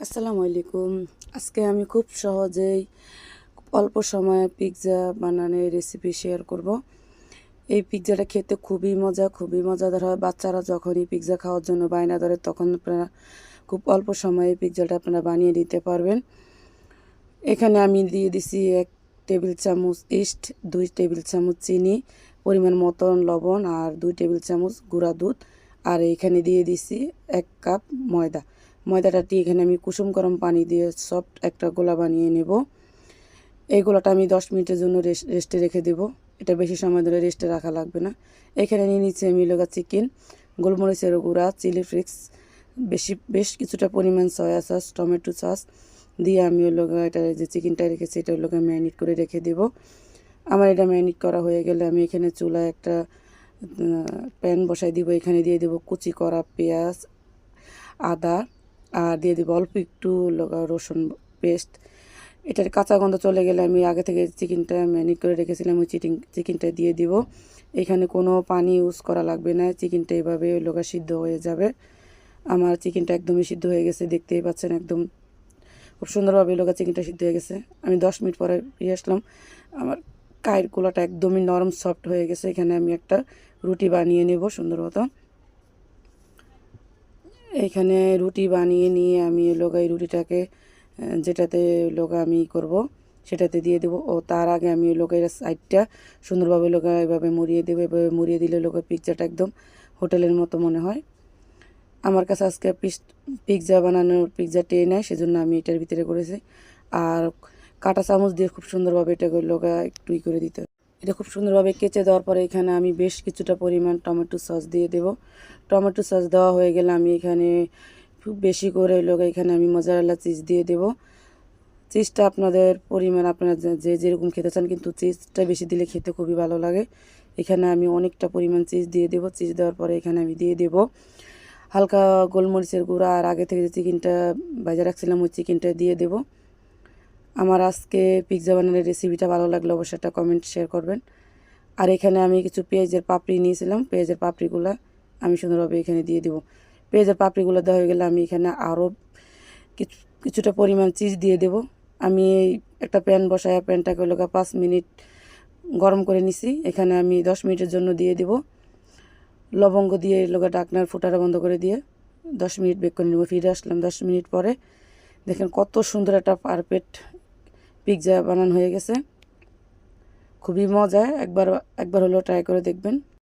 আসসালামু আলাইকুম। আজকে আমি খুব সহজেই অল্প সময়ে পিৎজা বানানোর রেসিপি শেয়ার করব। এই পিৎজাটা খেতে খুবই মজাদার হয়। বাচ্চারা যখনই পিৎজা খাওয়ার জন্য বায়না ধরে তখন আপনারা খুব অল্প সময়ে পিৎজাটা আপনারা বানিয়ে নিতে পারবেন। এখানে আমি দিয়ে দিছি 1 টেবিল চামচ ইস্ট, 2 টেবিল চামচ চিনি, পরিমাণ মতন লবণ আর 2 টেবিল চামচ গুঁড়া দুধ। আর এখানে দিয়ে দিছি 1 কাপ ময়দা। ময়দাটা দিয়ে এখানে আমি কুসুম গরম পানি দিয়ে সফট একটা গোলা বানিয়ে নেব। এই গোলাটা আমি 10 মিনিটের জন্য রেস্টে রেখে দেব। এটা বেশি সময় ধরে রেস্টে রাখা লাগবে না। এখানে নিয়ে নিচ্ছি আমি চিকেন, গোলমরিচের গুঁড়া, চিলি ফ্লেক্স, বেশ কিছুটা পরিমাণ সয়া সস, টমেটো সস দিয়ে আমি এটা যে চিকেনটা রেখেছি এটা ম্যারিনেট করে রেখে দেব। আমার এটা ম্যারিনেট করা হয়ে গেলে আমি এখানে চুলায় একটা প্যান বসাই দিব। এখানে দিয়ে দেব কুচি করা পেঁয়াজ, আদা আর দিয়ে দেব অল্প একটু রসুন পেস্ট। এটার কাঁচা গন্ধ চলে গেলে আমি আগে থেকে চিকেনটা ম্যারিনেট করে রেখেছিলাম ওই চিকেনটা দিয়ে দিব। এখানে কোনো পানি ইউজ করা লাগবে না, চিকেনটা এভাবে সিদ্ধ হয়ে যাবে। আমার চিকেনটা একদমই সিদ্ধ হয়ে গেছে, দেখতেই পাচ্ছেন একদম খুব সুন্দরভাবে চিকেনটা সিদ্ধ হয়ে গেছে। আমি 10 মিনিট পরে ফিরে আসলাম। আমার কায়ের কুলাটা একদমই নরম সফট হয়ে গেছে। এখানে আমি একটা রুটি বানিয়ে নেব সুন্দর মতো। এইখানে রুটি বানিয়ে নিয়ে আমি এই রুটিটাকে যেটাতে আমি করব সেটাতে দিয়ে দেবো। ও তার আগে আমি এর সাইডটা সুন্দরভাবে এভাবে মুড়িয়ে দেবো। এভাবে মুড়িয়ে দিলে পিৎজাটা একদম হোটেলের মতো মনে হয়। আমার কাছে আজকে পিৎজা বানানোর পিৎজা ট্রে নেয়, সেজন্য আমি এটার ভিতরে করেছি। আর কাঁটা চামচ দিয়ে খুব সুন্দরভাবে এটা একটু করে দিতে হবে। এটা খুব সুন্দরভাবে কেচে দেওয়ার পরে এখানে আমি বেশ কিছুটা পরিমাণ টমেটো সস দিয়ে দেব। টমেটো সস দেওয়া হয়ে গেলে আমি এখানে খুব বেশি করে এখানে আমি মোজারেলা চিজ দিয়ে দেব। চিজটা আপনাদের পরিমাণ আপনারা যে যেরকম খেতে চান, কিন্তু চিজটা বেশি দিলে খেতে খুবই ভালো লাগে। এখানে আমি অনেকটা পরিমাণ চিজ দিয়ে দেব। চিজ দেওয়ার পরে এখানে আমি দিয়ে দেব হালকা গোলমরিচের গুঁড়া আর আগে থেকে যে চিকেনটা ভেজে রাখছিলাম ওই চিকেনটা দিয়ে দেব। আমার আজকে পিৎজা বানানোর রেসিপিটা ভালো লাগলে অবশ্যই একটা কমেন্ট শেয়ার করবেন। আর এখানে আমি কিছু পেঁয়াজের পাপড়ি নিয়েছিলাম, পেঁয়াজের পাপড়িগুলো আমি সুন্দরভাবে এখানে দিয়ে দেব। পেঁয়াজের পাপড়িগুলো দেওয়া হয়ে গেলে আমি এখানে আরও কিছুটা পরিমাণ চিজ দিয়ে দেব। আমি একটা প্যান বসায় প্যানটাকে 5 মিনিট গরম করে নিছি। এখানে আমি 10 মিনিটের জন্য দিয়ে দেব। লবঙ্গ দিয়ে ঢাকনার ফুটাটা বন্ধ করে দিয়ে 10 মিনিট বেক করে নেব। ফিরে আসলাম 10 মিনিট পরে। দেখেন কত সুন্দর একটা পারফেক্ট পিৎজা বানানো হয়ে গেছে। খুবই মজা, একবার হলেও ট্রাই করে দেখবেন।